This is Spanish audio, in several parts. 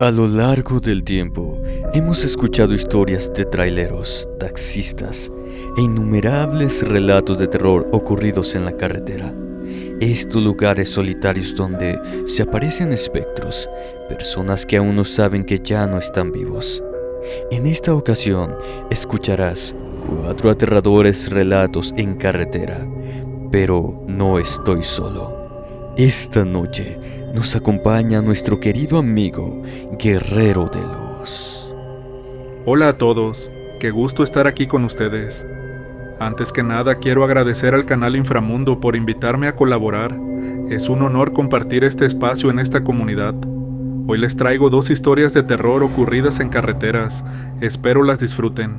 A lo largo del tiempo, hemos escuchado historias de traileros, taxistas e innumerables relatos de terror ocurridos en la carretera. Estos lugares solitarios donde se aparecen espectros, personas que aún no saben que ya no están vivos. En esta ocasión, escucharás 4 aterradores relatos en carretera, pero no estoy solo. Esta noche nos acompaña nuestro querido amigo Guerrero de Luz. Hola a todos, qué gusto estar aquí con ustedes. Antes que nada quiero agradecer al canal Inframundo por invitarme a colaborar. Es un honor compartir este espacio en esta comunidad. Hoy les traigo 2 historias de terror ocurridas en carreteras, espero las disfruten.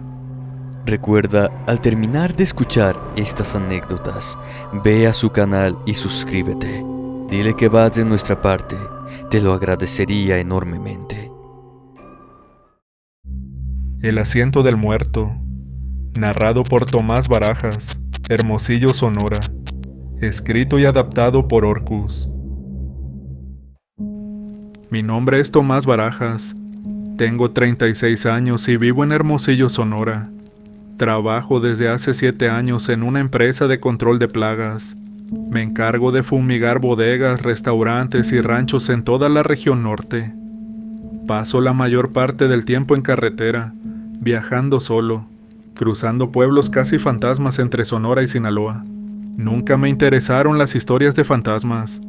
Recuerda, al terminar de escuchar estas anécdotas, ve a su canal y suscríbete. Dile que vas de nuestra parte, te lo agradecería enormemente. El asiento del muerto, narrado por Tomás Barajas, Hermosillo, Sonora, escrito y adaptado por Orcus. Mi nombre es Tomás Barajas, tengo 36 años y vivo en Hermosillo, Sonora. Trabajo desde hace 7 años en una empresa de control de plagas. Me encargo de fumigar bodegas, restaurantes y ranchos en toda la región norte. Paso la mayor parte del tiempo en carretera, viajando solo, cruzando pueblos casi fantasmas entre Sonora y Sinaloa. Nunca me interesaron las historias de fantasmas.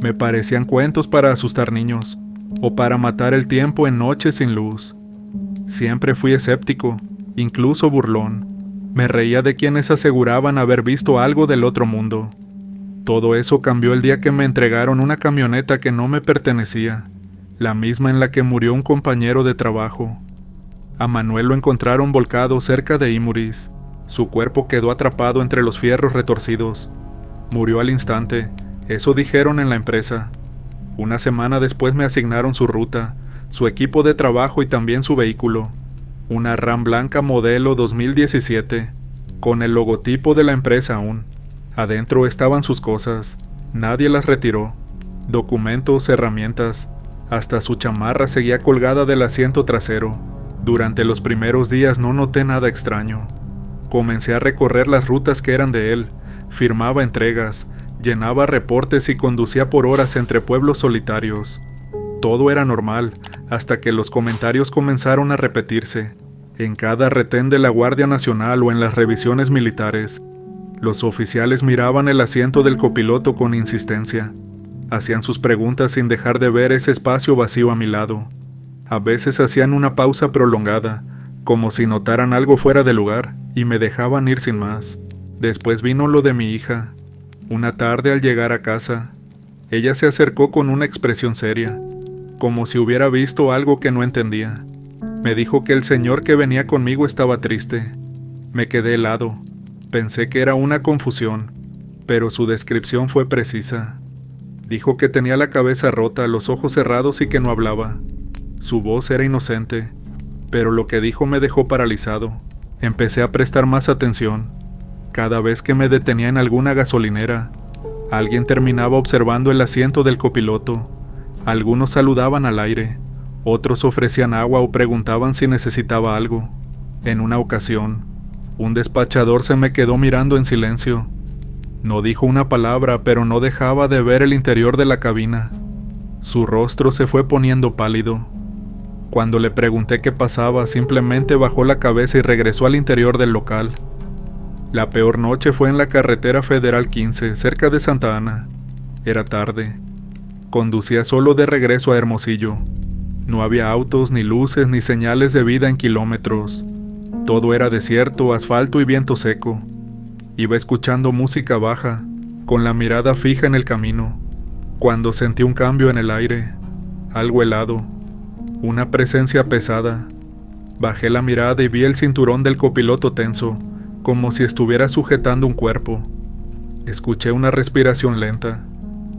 Me parecían cuentos para asustar niños, o para matar el tiempo en noches sin luz. Siempre fui escéptico, incluso burlón. Me reía de quienes aseguraban haber visto algo del otro mundo. Todo eso cambió el día que me entregaron una camioneta que no me pertenecía, la misma en la que murió un compañero de trabajo. A Manuel lo encontraron volcado cerca de Imuris. Su cuerpo quedó atrapado entre los fierros retorcidos. Murió al instante, eso dijeron en la empresa. Una semana después me asignaron su ruta, su equipo de trabajo y también su vehículo. Una RAM blanca modelo 2017, con el logotipo de la empresa aún. Adentro estaban sus cosas, nadie las retiró. Documentos, herramientas, hasta su chamarra seguía colgada del asiento trasero. Durante los primeros días no noté nada extraño. Comencé a recorrer las rutas que eran de él, firmaba entregas, llenaba reportes y conducía por horas entre pueblos solitarios. Todo era normal, hasta que los comentarios comenzaron a repetirse. En cada retén de la Guardia Nacional o en las revisiones militares, los oficiales miraban el asiento del copiloto con insistencia. Hacían sus preguntas sin dejar de ver ese espacio vacío a mi lado. A veces hacían una pausa prolongada, como si notaran algo fuera de lugar, y me dejaban ir sin más. Después vino lo de mi hija. Una tarde al llegar a casa, ella se acercó con una expresión seria, como si hubiera visto algo que no entendía. Me dijo que el señor que venía conmigo estaba triste. Me quedé helado. Pensé que era una confusión, pero su descripción fue precisa. Dijo que tenía la cabeza rota, los ojos cerrados y que no hablaba. Su voz era inocente, pero lo que dijo me dejó paralizado. Empecé a prestar más atención. Cada vez que me detenía en alguna gasolinera, alguien terminaba observando el asiento del copiloto. Algunos saludaban al aire, otros ofrecían agua o preguntaban si necesitaba algo. En una ocasión, un despachador se me quedó mirando en silencio. No dijo una palabra, pero no dejaba de ver el interior de la cabina. Su rostro se fue poniendo pálido. Cuando le pregunté qué pasaba, simplemente bajó la cabeza y regresó al interior del local. La peor noche fue en la carretera Federal 15, cerca de Santa Ana. Era tarde. Conducía solo de regreso a Hermosillo. No había autos, ni luces, ni señales de vida en kilómetros. Todo era desierto, asfalto y viento seco. Iba escuchando música baja, con la mirada fija en el camino, cuando sentí un cambio en el aire, algo helado, una presencia pesada. Bajé la mirada y vi el cinturón del copiloto tenso, como si estuviera sujetando un cuerpo. Escuché una respiración lenta,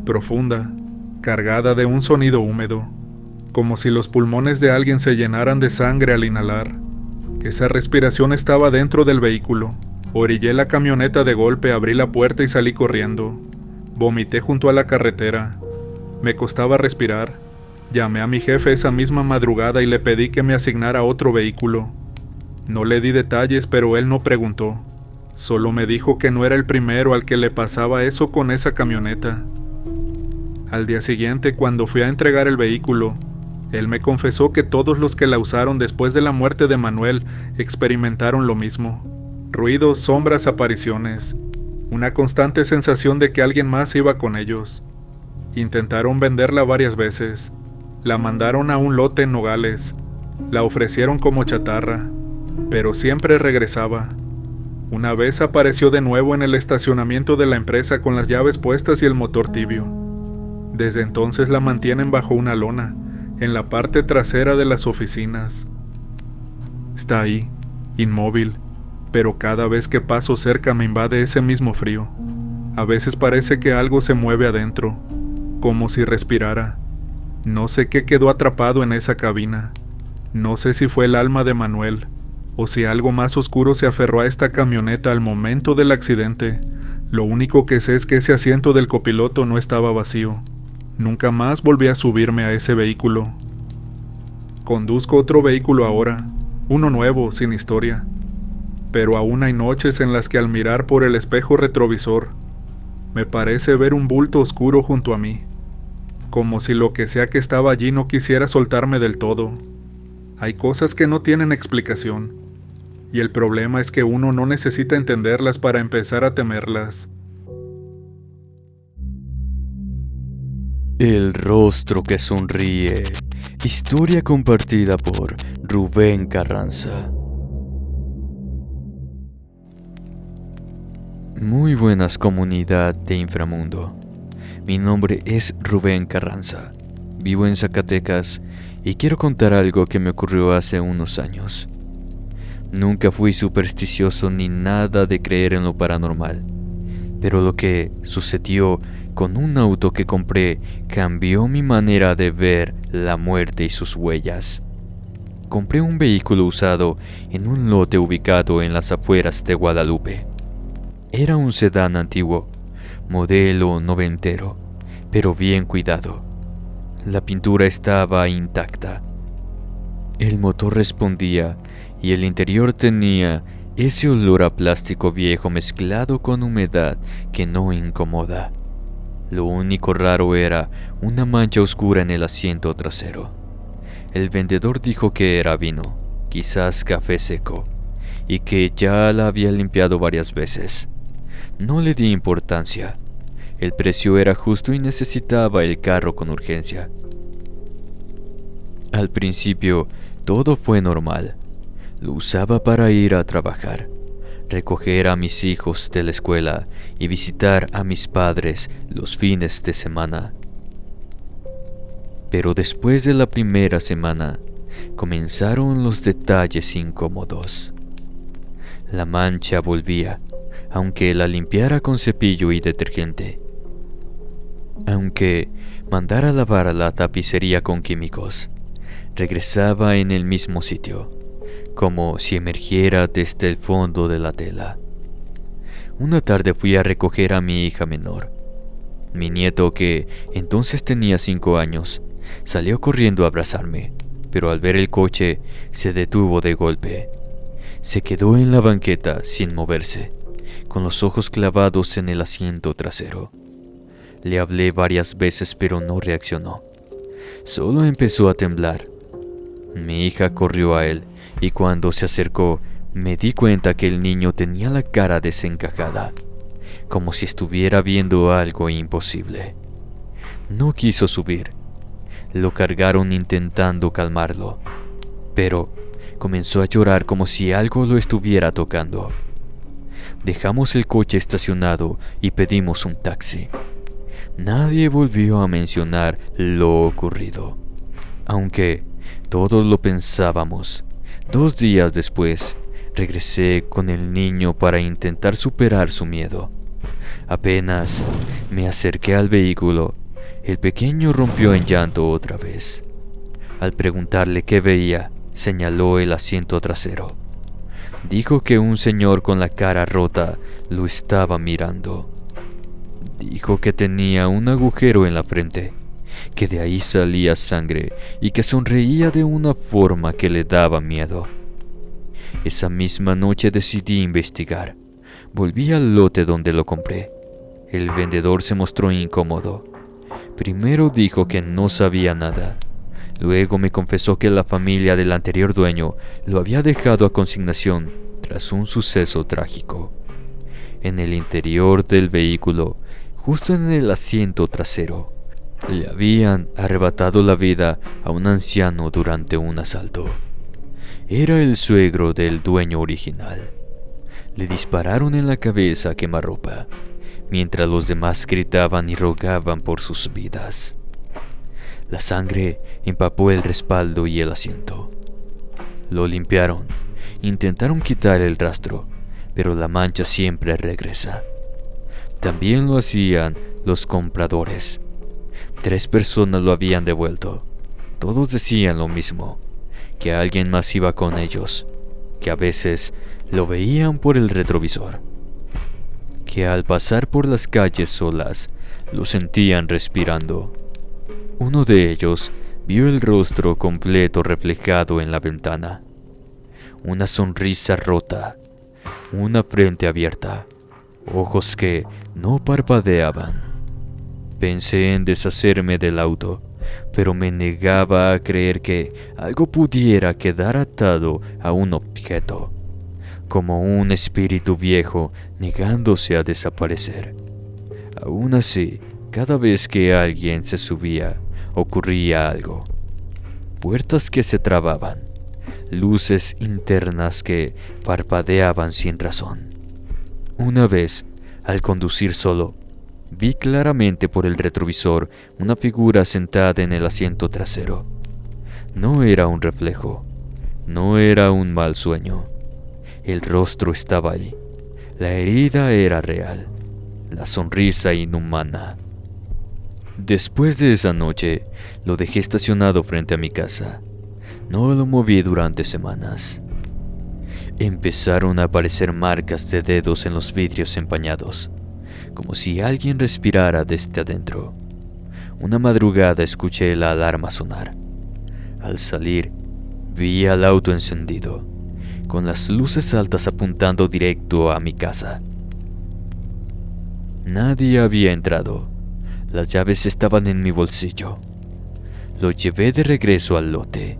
profunda, cargada de un sonido húmedo, como si los pulmones de alguien se llenaran de sangre al inhalar. Esa respiración estaba dentro del vehículo. Orillé la camioneta de golpe, abrí la puerta y salí corriendo. Vomité junto a la carretera. Me costaba respirar. Llamé a mi jefe esa misma madrugada y le pedí que me asignara otro vehículo. No le di detalles, pero él no preguntó. Solo me dijo que no era el primero al que le pasaba eso con esa camioneta. Al día siguiente, cuando fui a entregar el vehículo, él me confesó que todos los que la usaron después de la muerte de Manuel experimentaron lo mismo. Ruidos, sombras, apariciones. Una constante sensación de que alguien más iba con ellos. Intentaron venderla varias veces. La mandaron a un lote en Nogales. La ofrecieron como chatarra, pero siempre regresaba. Una vez apareció de nuevo en el estacionamiento de la empresa con las llaves puestas y el motor tibio. Desde entonces la mantienen bajo una lona, en la parte trasera de las oficinas. Está ahí, inmóvil, pero cada vez que paso cerca me invade ese mismo frío. A veces parece que algo se mueve adentro, como si respirara. No sé qué quedó atrapado en esa cabina. No sé si fue el alma de Manuel, o si algo más oscuro se aferró a esta camioneta al momento del accidente. Lo único que sé es que ese asiento del copiloto no estaba vacío. Nunca más volví a subirme a ese vehículo. Conduzco otro vehículo ahora, uno nuevo, sin historia. Pero aún hay noches en las que al mirar por el espejo retrovisor, me parece ver un bulto oscuro junto a mí, como si lo que sea que estaba allí no quisiera soltarme del todo. Hay cosas que no tienen explicación, y el problema es que uno no necesita entenderlas para empezar a temerlas. El rostro que sonríe. Historia compartida por Rubén Carranza. Muy buenas, comunidad de Inframundo. Mi nombre es Rubén Carranza. Vivo en Zacatecas y quiero contar algo que me ocurrió hace unos años. Nunca fui supersticioso ni nada de creer en lo paranormal, pero lo que sucedió con un auto que compré cambió mi manera de ver la muerte y sus huellas. Compré un vehículo usado en un lote ubicado en las afueras de Guadalupe. Era un sedán antiguo, modelo noventero, pero bien cuidado. La pintura estaba intacta. El motor respondía y el interior tenía ese olor a plástico viejo mezclado con humedad que no incomoda. Lo único raro era una mancha oscura en el asiento trasero. El vendedor dijo que era vino, quizás café seco, y que ya la había limpiado varias veces. No le di importancia. El precio era justo y necesitaba el carro con urgencia. Al principio, todo fue normal. Lo usaba para ir a trabajar, recoger a mis hijos de la escuela y visitar a mis padres los fines de semana. Pero después de la primera semana, comenzaron los detalles incómodos. La mancha volvía, aunque la limpiara con cepillo y detergente. Aunque mandara lavar la tapicería con químicos, regresaba en el mismo sitio, como si emergiera desde el fondo de la tela. Una tarde fui a recoger a mi hija menor. Mi nieto, que entonces tenía 5 años, salió corriendo a abrazarme, pero al ver el coche se detuvo de golpe. Se quedó en la banqueta sin moverse, con los ojos clavados en el asiento trasero. Le hablé varias veces, pero no reaccionó. Solo empezó a temblar. Mi hija corrió a él y cuando se acercó me di cuenta que el niño tenía la cara desencajada, como si estuviera viendo algo imposible. No quiso subir. Lo cargaron intentando calmarlo, pero comenzó a llorar como si algo lo estuviera tocando. Dejamos el coche estacionado y pedimos un taxi. Nadie volvió a mencionar lo ocurrido, aunque todos lo pensábamos. 2 días después, regresé con el niño para intentar superar su miedo. Apenas me acerqué al vehículo, el pequeño rompió en llanto otra vez. Al preguntarle qué veía, señaló el asiento trasero. Dijo que un señor con la cara rota lo estaba mirando. Dijo que tenía un agujero en la frente que de ahí salía sangre y que sonreía de una forma que le daba miedo. Esa misma noche decidí investigar. Volví al lote donde lo compré. El vendedor se mostró incómodo. Primero dijo que no sabía nada. Luego me confesó que la familia del anterior dueño lo había dejado a consignación tras un suceso trágico. En el interior del vehículo, justo en el asiento trasero, le habían arrebatado la vida a un anciano durante un asalto. Era el suegro del dueño original. Le dispararon en la cabeza a quemarropa, mientras los demás gritaban y rogaban por sus vidas. La sangre empapó el respaldo y el asiento. Lo limpiaron, intentaron quitar el rastro, pero la mancha siempre regresa. También lo hacían los compradores. 3 personas lo habían devuelto. Todos decían lo mismo, que alguien más iba con ellos, que a veces lo veían por el retrovisor, que al pasar por las calles solas lo sentían respirando. Uno de ellos vio el rostro completo reflejado en la ventana. Una sonrisa rota, una frente abierta, ojos que no parpadeaban. Pensé en deshacerme del auto, pero me negaba a creer que algo pudiera quedar atado a un objeto, como un espíritu viejo negándose a desaparecer. Aún así, cada vez que alguien se subía, ocurría algo. Puertas que se trababan, luces internas que parpadeaban sin razón. Una vez, al conducir solo, vi claramente por el retrovisor una figura sentada en el asiento trasero. No era un reflejo, no era un mal sueño. El rostro estaba allí, la herida era real, la sonrisa inhumana. Después de esa noche, lo dejé estacionado frente a mi casa. No lo moví durante semanas. Empezaron a aparecer marcas de dedos en los vidrios empañados, como si alguien respirara desde adentro. Una madrugada escuché la alarma sonar. Al salir, vi al auto encendido, con las luces altas apuntando directo a mi casa. Nadie había entrado. Las llaves estaban en mi bolsillo. Lo llevé de regreso al lote.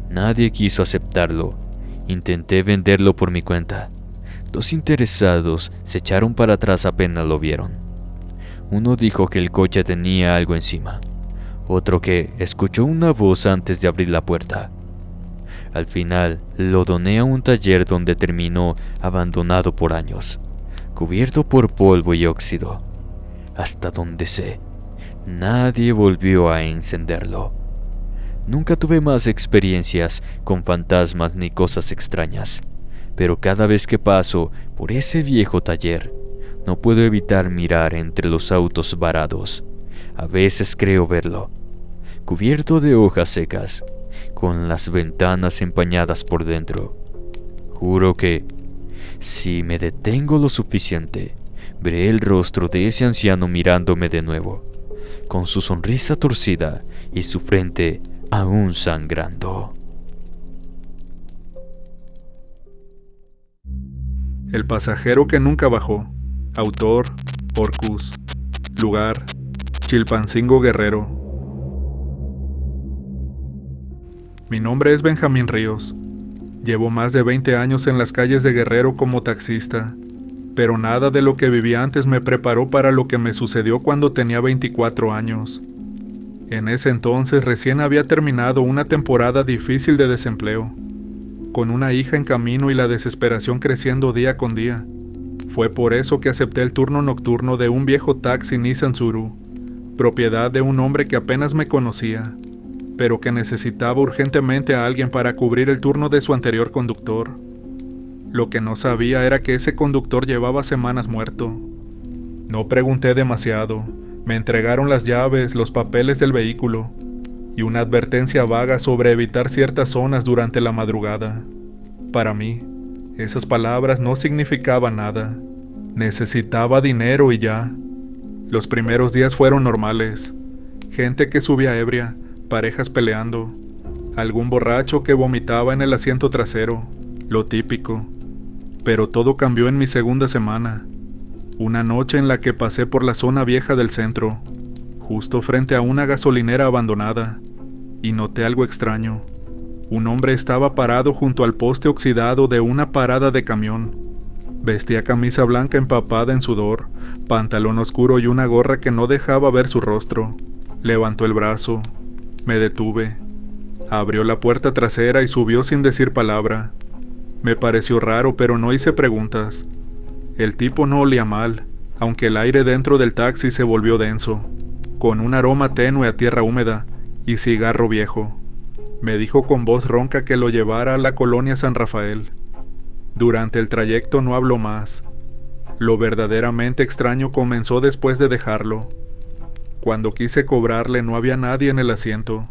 Nadie quiso aceptarlo. Intenté venderlo por mi cuenta. 2 interesados se echaron para atrás apenas lo vieron. Uno dijo que el coche tenía algo encima. Otro que escuchó una voz antes de abrir la puerta. Al final, lo doné a un taller donde terminó abandonado por años, cubierto por polvo y óxido. Hasta donde sé, nadie volvió a encenderlo. Nunca tuve más experiencias con fantasmas ni cosas extrañas, pero cada vez que paso por ese viejo taller, no puedo evitar mirar entre los autos varados. A veces creo verlo, cubierto de hojas secas, con las ventanas empañadas por dentro. Juro que, si me detengo lo suficiente, veré el rostro de ese anciano mirándome de nuevo, con su sonrisa torcida y su frente aún sangrando. El pasajero que nunca bajó. Autor, Orcus. Lugar, Chilpancingo, Guerrero. Mi nombre es Benjamín Ríos. Llevo más de 20 años en las calles de Guerrero como taxista, pero nada de lo que viví antes me preparó para lo que me sucedió cuando tenía 24 años. En ese entonces recién había terminado una temporada difícil de desempleo, con una hija en camino y la desesperación creciendo día con día. Fue por eso que acepté el turno nocturno de un viejo taxi Nissan Tsuru, propiedad de un hombre que apenas me conocía, pero que necesitaba urgentemente a alguien para cubrir el turno de su anterior conductor. Lo que no sabía era que ese conductor llevaba semanas muerto. No pregunté demasiado. Me entregaron las llaves, los papeles del vehículo y una advertencia vaga sobre evitar ciertas zonas durante la madrugada. Para mí, esas palabras no significaban nada. Necesitaba dinero y ya. Los primeros días fueron normales. gente que subía ebria, parejas peleando, algún borracho que vomitaba en el asiento trasero, lo típico. Pero todo cambió en mi segunda semana, una noche en la que pasé por la zona vieja del centro, justo frente a una gasolinera abandonada, y noté algo extraño. Un hombre estaba parado junto al poste oxidado de una parada de camión. Vestía camisa blanca empapada en sudor, pantalón oscuro y una gorra que no dejaba ver su rostro. Levantó el brazo. Me detuve. Abrió la puerta trasera y subió sin decir palabra. Me pareció raro, pero no hice preguntas. El tipo no olía mal, aunque el aire dentro del taxi se volvió denso, con un aroma tenue a tierra húmeda y cigarro viejo. Me dijo con voz ronca que lo llevara a la colonia San Rafael. Durante el trayecto no habló más. Lo verdaderamente extraño comenzó después de dejarlo. Cuando quise cobrarle no había nadie en el asiento,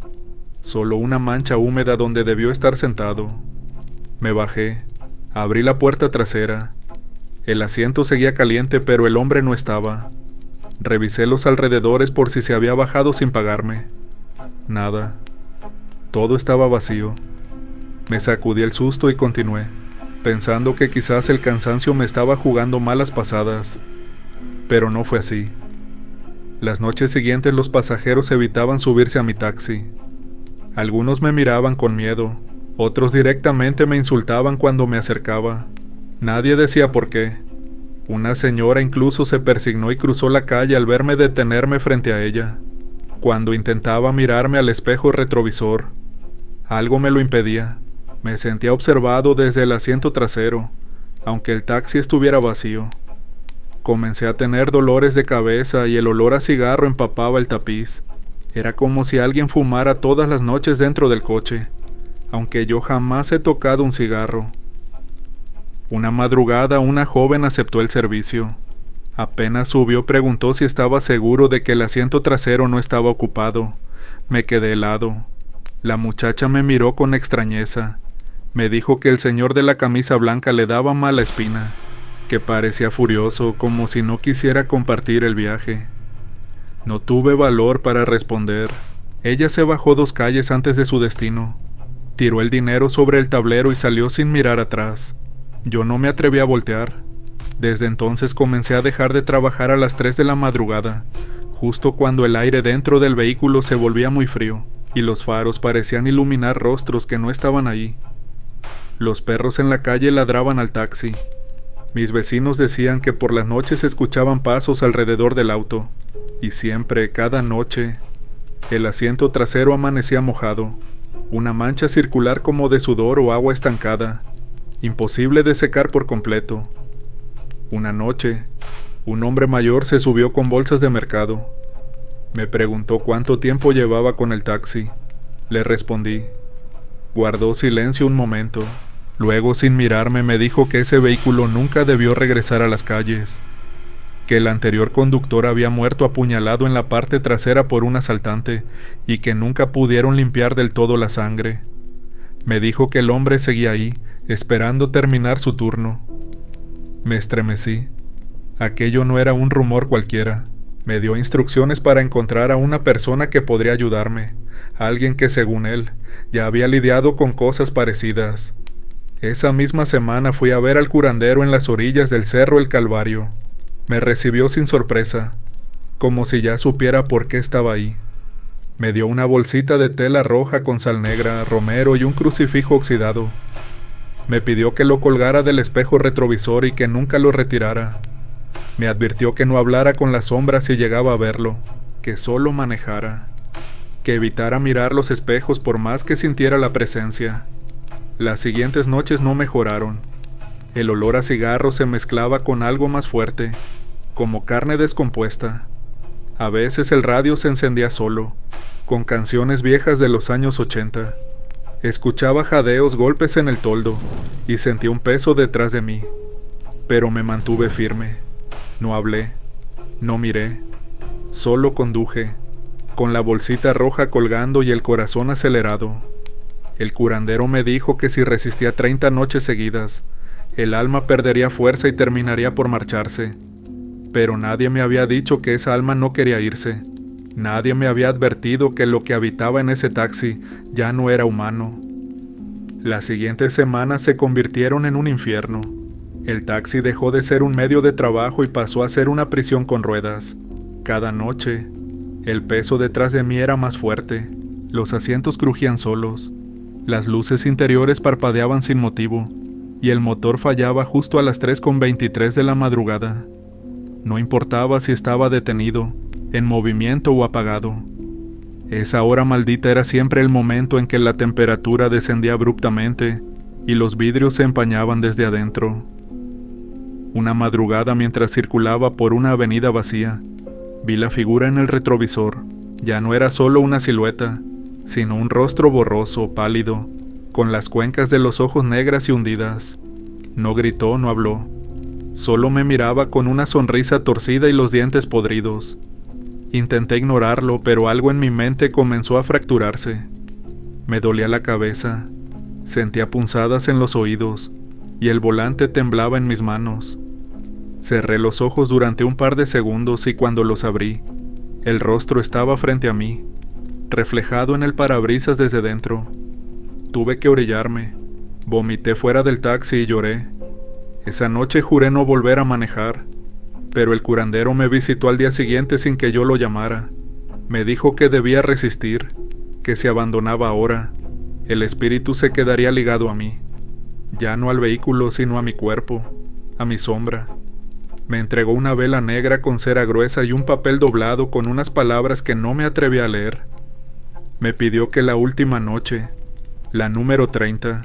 solo una mancha húmeda donde debió estar sentado. Me bajé, abrí la puerta trasera. El asiento seguía caliente, pero el hombre no estaba. Revisé los alrededores por si se había bajado sin pagarme. Nada. Todo estaba vacío. Me sacudí el susto y continué, pensando que quizás el cansancio me estaba jugando malas pasadas. Pero no fue así. Las noches siguientes los pasajeros evitaban subirse a mi taxi. Algunos me miraban con miedo, otros directamente me insultaban cuando me acercaba. Nadie decía por qué. Una señora incluso se persignó y cruzó la calle al verme detenerme frente a ella. Cuando intentaba mirarme al espejo retrovisor, algo me lo impedía. Me sentía observado desde el asiento trasero, aunque el taxi estuviera vacío. Comencé a tener dolores de cabeza y el olor a cigarro empapaba el tapiz. Era como si alguien fumara todas las noches dentro del coche, aunque yo jamás he tocado un cigarro. Una madrugada una joven aceptó el servicio. Apenas subió preguntó si estaba seguro de que el asiento trasero no estaba ocupado. Me quedé helado. La muchacha me miró con extrañeza. Me dijo que el señor de la camisa blanca le daba mala espina, que parecía furioso, como si no quisiera compartir el viaje. No tuve valor para responder. Ella se bajó 2 calles antes de su destino. Tiró el dinero sobre el tablero y salió sin mirar atrás. Yo no me atreví a voltear. Desde entonces comencé a dejar de trabajar a las 3 de la madrugada, justo cuando el aire dentro del vehículo se volvía muy frío y los faros parecían iluminar rostros que no estaban ahí. Los perros en la calle ladraban al taxi. Mis vecinos decían que por las noches escuchaban pasos alrededor del auto, y siempre, cada noche, el asiento trasero amanecía mojado, una mancha circular como de sudor o agua estancada, imposible de secar por completo. Una noche, un hombre mayor se subió con bolsas de mercado. Me preguntó cuánto tiempo llevaba con el taxi. Le respondí. Guardó silencio un momento. Luego, sin mirarme, me dijo que ese vehículo nunca debió regresar a las calles, que el anterior conductor había muerto apuñalado en la parte trasera por un asaltante y que nunca pudieron limpiar del todo la sangre. Me dijo que el hombre seguía ahí, esperando terminar su turno. Me estremecí. Aquello no era un rumor cualquiera. Me dio instrucciones para encontrar a una persona que podría ayudarme, alguien que, según él, ya había lidiado con cosas parecidas. Esa misma semana fui a ver al curandero en las orillas del Cerro El Calvario. Me recibió sin sorpresa, como si ya supiera por qué estaba ahí. Me dio una bolsita de tela roja con sal negra, romero y un crucifijo oxidado. Me pidió que lo colgara del espejo retrovisor y que nunca lo retirara. Me advirtió que no hablara con las sombras si llegaba a verlo, que solo manejara, que evitara mirar los espejos por más que sintiera la presencia. Las siguientes noches no mejoraron. El olor a cigarro se mezclaba con algo más fuerte, como carne descompuesta. A veces el radio se encendía solo, con canciones viejas de los años 80. Escuchaba jadeos, golpes en el toldo, y sentí un peso detrás de mí. Pero me mantuve firme. No hablé, no miré, solo conduje, con la bolsita roja colgando y el corazón acelerado. El curandero me dijo que si resistía 30 noches seguidas, el alma perdería fuerza y terminaría por marcharse. Pero nadie me había dicho que esa alma no quería irse, Nadie me había advertido que lo que habitaba en ese taxi ya no era humano. Las siguientes semanas se convirtieron en un infierno. El taxi dejó de ser un medio de trabajo y pasó a ser una prisión con ruedas. Cada noche, el peso detrás de mí era más fuerte. Los asientos crujían solos. Las luces interiores parpadeaban sin motivo. Y el motor fallaba justo a las 3:23 de la madrugada. No importaba si estaba detenido, en movimiento o apagado. Esa hora maldita era siempre el momento en que la temperatura descendía abruptamente y los vidrios se empañaban desde adentro. Una madrugada, mientras circulaba por una avenida vacía, vi la figura en el retrovisor. Ya no era solo una silueta, sino un rostro borroso, pálido, con las cuencas de los ojos negras y hundidas. No gritó, no habló. Solo me miraba con una sonrisa torcida y los dientes podridos. Intenté ignorarlo, pero algo en mi mente comenzó a fracturarse. Me dolía la cabeza, sentía punzadas en los oídos, y el volante temblaba en mis manos. Cerré los ojos durante un par de segundos y cuando los abrí, el rostro estaba frente a mí, reflejado en el parabrisas desde dentro. Tuve que orillarme, vomité fuera del taxi y lloré. Esa noche juré no volver a manejar, pero el curandero me visitó al día siguiente sin que yo lo llamara. Me dijo que debía resistir, que si abandonaba ahora, el espíritu se quedaría ligado a mí, ya no al vehículo sino a mi cuerpo, a mi sombra. Me entregó una vela negra con cera gruesa y un papel doblado con unas palabras que no me atreví a leer. Me pidió que la última noche, la número 30,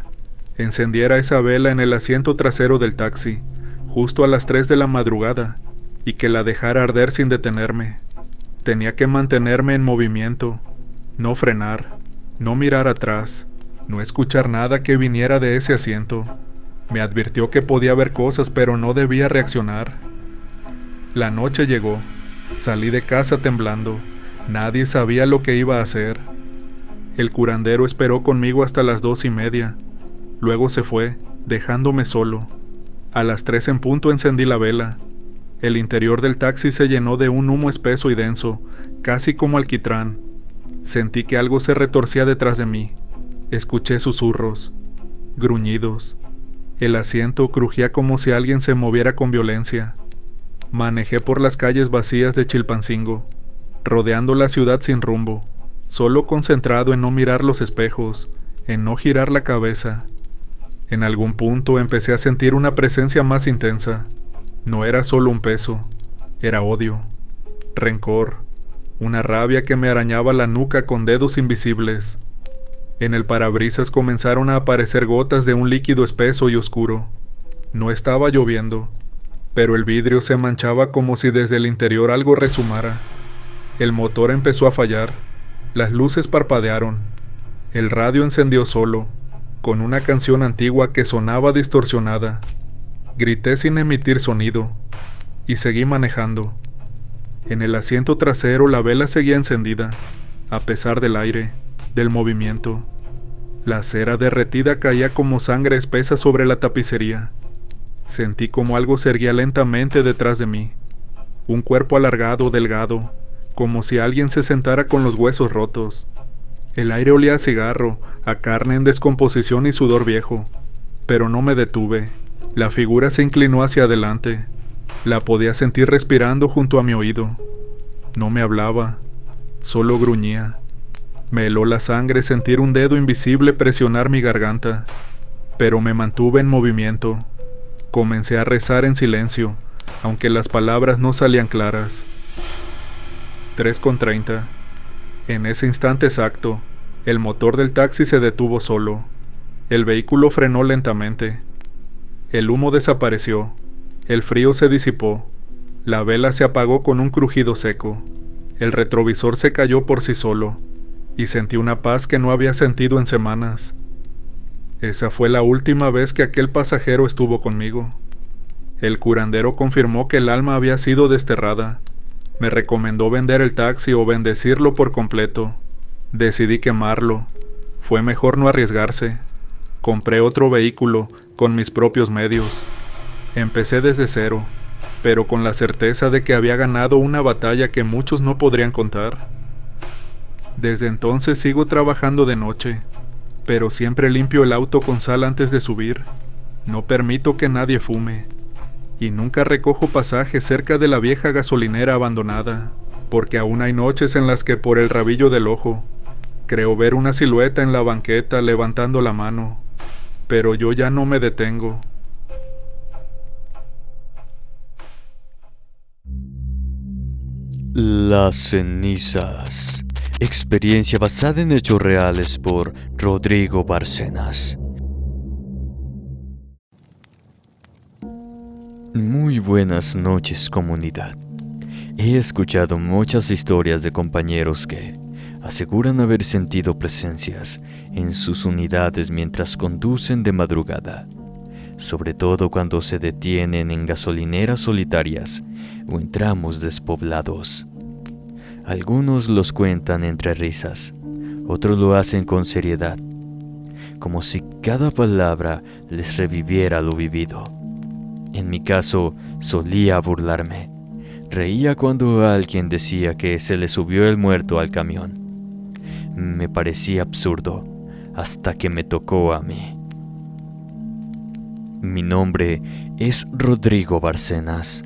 encendiera esa vela en el asiento trasero del taxi, justo a las 3 de la madrugada, y que la dejara arder sin detenerme. Tenía que mantenerme en movimiento, no frenar, no mirar atrás, no escuchar nada que viniera de ese asiento. Me advirtió que podía ver cosas, pero no debía reaccionar. La noche llegó. Salí de casa temblando. Nadie sabía lo que iba a hacer. El curandero esperó conmigo hasta las 2:30. Luego se fue, dejándome solo. A las 3 en punto encendí la vela. El interior del taxi se llenó de un humo espeso y denso, casi como alquitrán. Sentí que algo se retorcía detrás de mí. Escuché susurros, gruñidos. El asiento crujía como si alguien se moviera con violencia. Manejé por las calles vacías de Chilpancingo, rodeando la ciudad sin rumbo, solo concentrado en no mirar los espejos, en no girar la cabeza. En algún punto empecé a sentir una presencia más intensa. No era solo un peso, era odio, rencor, una rabia que me arañaba la nuca con dedos invisibles. En el parabrisas comenzaron a aparecer gotas de un líquido espeso y oscuro. No estaba lloviendo, pero el vidrio se manchaba como si desde el interior algo resumara. El motor empezó a fallar, las luces parpadearon, el radio encendió solo, con una canción antigua que sonaba distorsionada. Grité sin emitir sonido, y seguí manejando. En el asiento trasero la vela seguía encendida, a pesar del aire, del movimiento. La cera derretida caía como sangre espesa sobre la tapicería. Sentí como algo se erguía lentamente detrás de mí. Un cuerpo alargado, delgado, como si alguien se sentara con los huesos rotos. El aire olía a cigarro, a carne en descomposición y sudor viejo. Pero no me detuve. La figura se inclinó hacia adelante. La podía sentir respirando junto a mi oído. No me hablaba, solo gruñía. Me heló la sangre sentir un dedo invisible presionar mi garganta, pero me mantuve en movimiento. Comencé a rezar en silencio, aunque las palabras no salían claras. 3:30. En ese instante exacto, el motor del taxi se detuvo solo. El vehículo frenó lentamente. El humo desapareció. El frío se disipó. La vela se apagó con un crujido seco. El retrovisor se cayó por sí solo, y sentí una paz que no había sentido en semanas. Esa fue la última vez que aquel pasajero estuvo conmigo. El curandero confirmó que el alma había sido desterrada. Me recomendó vender el taxi o bendecirlo por completo. Decidí quemarlo. Fue mejor no arriesgarse. Compré otro vehículo, con mis propios medios. Empecé desde cero, pero con la certeza de que había ganado una batalla que muchos no podrían contar. Desde entonces sigo trabajando de noche, pero siempre limpio el auto con sal antes de subir. No permito que nadie fume. Y nunca recojo pasajes cerca de la vieja gasolinera abandonada, porque aún hay noches en las que por el rabillo del ojo creo ver una silueta en la banqueta levantando la mano, pero yo ya no me detengo. Las cenizas. Experiencia basada en hechos reales por Rodrigo Bárcenas. Muy buenas noches, comunidad. He escuchado muchas historias de compañeros que aseguran haber sentido presencias en sus unidades mientras conducen de madrugada, sobre todo cuando se detienen en gasolineras solitarias o en tramos despoblados. Algunos los cuentan entre risas, otros lo hacen con seriedad, como si cada palabra les reviviera lo vivido. En mi caso, solía burlarme. Reía cuando alguien decía que se le subió el muerto al camión. Me parecía absurdo, hasta que me tocó a mí. Mi nombre es Rodrigo Bárcenas.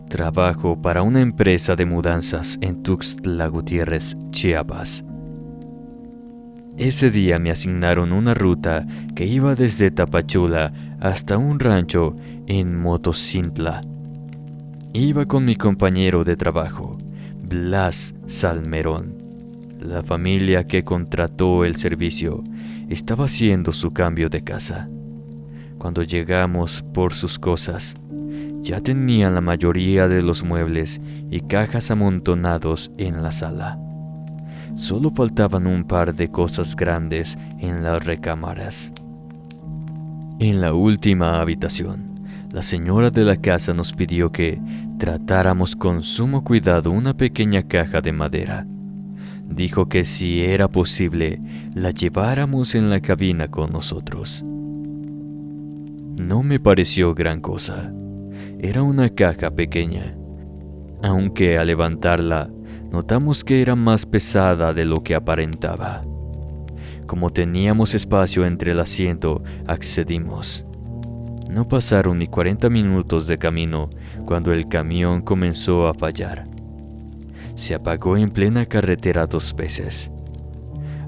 Trabajo para una empresa de mudanzas en Tuxtla Gutiérrez, Chiapas. Ese día me asignaron una ruta que iba desde Tapachula hasta un rancho en Motocintla. Iba con mi compañero de trabajo, Blas Salmerón. La familia que contrató el servicio estaba haciendo su cambio de casa. Cuando llegamos por sus cosas, ya tenían la mayoría de los muebles y cajas amontonados en la sala. Solo faltaban un par de cosas grandes en las recámaras. En la última habitación, la señora de la casa nos pidió que tratáramos con sumo cuidado una pequeña caja de madera. Dijo que si era posible, la lleváramos en la cabina con nosotros. No me pareció gran cosa. Era una caja pequeña, aunque al levantarla notamos que era más pesada de lo que aparentaba. Como teníamos espacio entre el asiento, accedimos. No pasaron ni 40 minutos de camino cuando el camión comenzó a fallar. Se apagó en plena carretera 2 veces,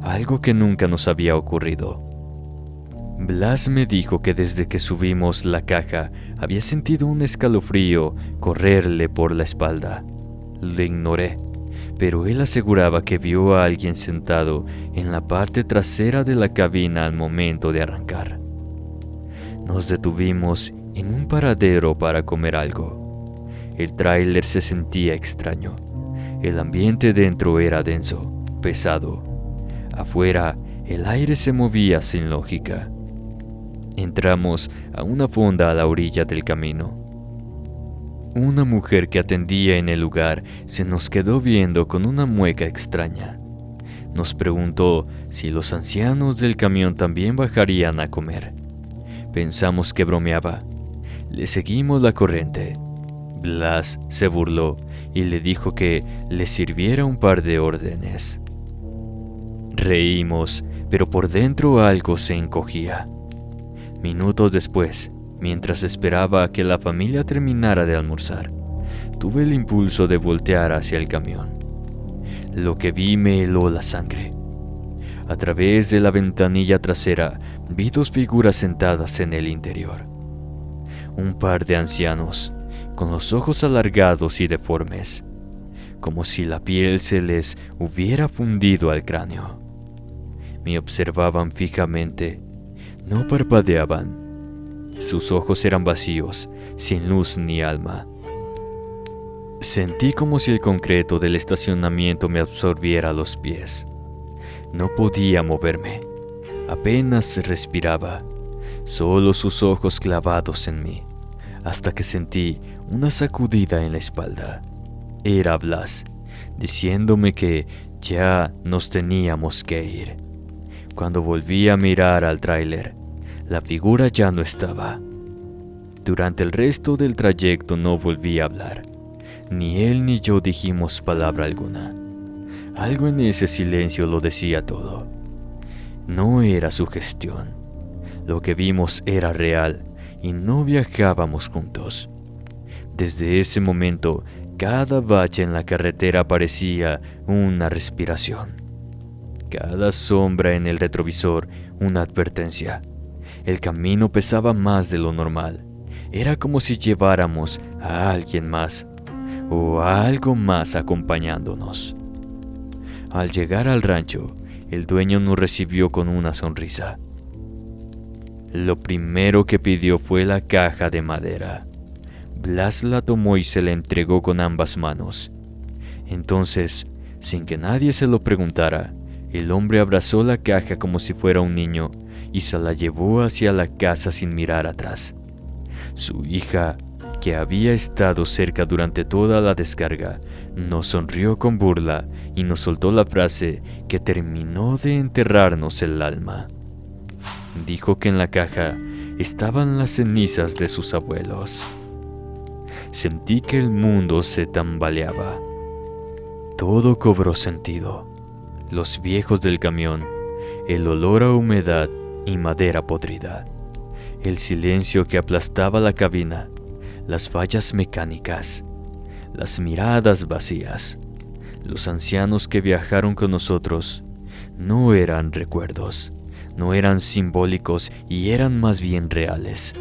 algo que nunca nos había ocurrido. Blas me dijo que desde que subimos la caja había sentido un escalofrío correrle por la espalda. Le ignoré, pero él aseguraba que vio a alguien sentado en la parte trasera de la cabina al momento de arrancar. Nos detuvimos en un paradero para comer algo. El tráiler se sentía extraño. El ambiente dentro era denso, pesado. Afuera, el aire se movía sin lógica. Entramos a una fonda a la orilla del camino. Una mujer que atendía en el lugar se nos quedó viendo con una mueca extraña. Nos preguntó si los ancianos del camión también bajarían a comer. Pensamos que bromeaba. Le seguimos la corriente. Blas se burló y le dijo que le sirviera un par de órdenes. Reímos, pero por dentro algo se encogía. Minutos después, mientras esperaba a que la familia terminara de almorzar, tuve el impulso de voltear hacia el camión. Lo que vi me heló la sangre. A través de la ventanilla trasera vi 2 figuras sentadas en el interior. Un par de ancianos, con los ojos alargados y deformes, como si la piel se les hubiera fundido al cráneo. Me observaban fijamente. No parpadeaban. Sus ojos eran vacíos, sin luz ni alma. Sentí como si el concreto del estacionamiento me absorbiera los pies. No podía moverme. Apenas respiraba. Solo sus ojos clavados en mí, hasta que sentí una sacudida en la espalda. Era Blas, diciéndome que ya nos teníamos que ir. Cuando volví a mirar al tráiler, la figura ya no estaba. Durante el resto del trayecto no volví a hablar. Ni él ni yo dijimos palabra alguna. Algo en ese silencio lo decía todo. No era sugestión. Lo que vimos era real y no viajábamos juntos. Desde ese momento, cada bache en la carretera parecía una respiración. Cada sombra en el retrovisor, una advertencia. El camino pesaba más de lo normal. Era como si lleváramos a alguien más o a algo más acompañándonos. Al llegar al rancho, el dueño nos recibió con una sonrisa. Lo primero que pidió fue la caja de madera. Blas la tomó y se la entregó con ambas manos. Entonces, sin que nadie se lo preguntara, el hombre abrazó la caja como si fuera un niño y se la llevó hacia la casa sin mirar atrás. Su hija, que había estado cerca durante toda la descarga, nos sonrió con burla y nos soltó la frase que terminó de enterrarnos el alma. Dijo que en la caja estaban las cenizas de sus abuelos. Sentí que el mundo se tambaleaba. Todo cobró sentido. Los viejos del camión, el olor a humedad y madera podrida, el silencio que aplastaba la cabina, las fallas mecánicas, las miradas vacías. Los ancianos que viajaron con nosotros no eran recuerdos, no eran simbólicos y eran más bien reales,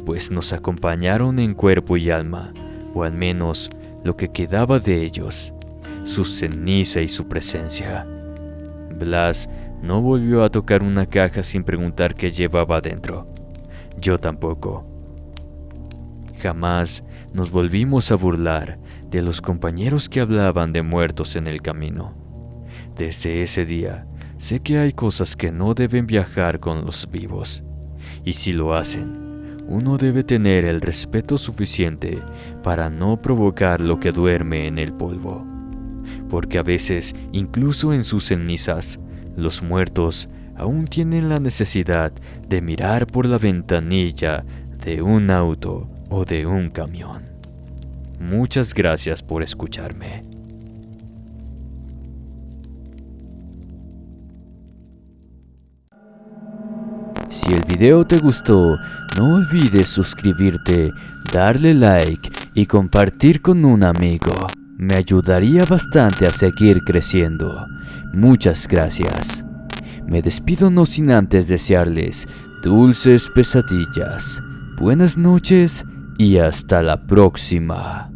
pues nos acompañaron en cuerpo y alma, o al menos lo que quedaba de ellos, su ceniza y su presencia. Blas no volvió a tocar una caja sin preguntar qué llevaba adentro. Yo tampoco. Jamás nos volvimos a burlar de los compañeros que hablaban de muertos en el camino. Desde ese día, sé que hay cosas que no deben viajar con los vivos. Y si lo hacen, uno debe tener el respeto suficiente para no provocar lo que duerme en el polvo. Porque a veces, incluso en sus cenizas, los muertos aún tienen la necesidad de mirar por la ventanilla de un auto o de un camión. Muchas gracias por escucharme. Si el video te gustó, no olvides suscribirte, darle like y compartir con un amigo. Me ayudaría bastante a seguir creciendo. Muchas gracias. Me despido no sin antes desearles dulces pesadillas, buenas noches y hasta la próxima.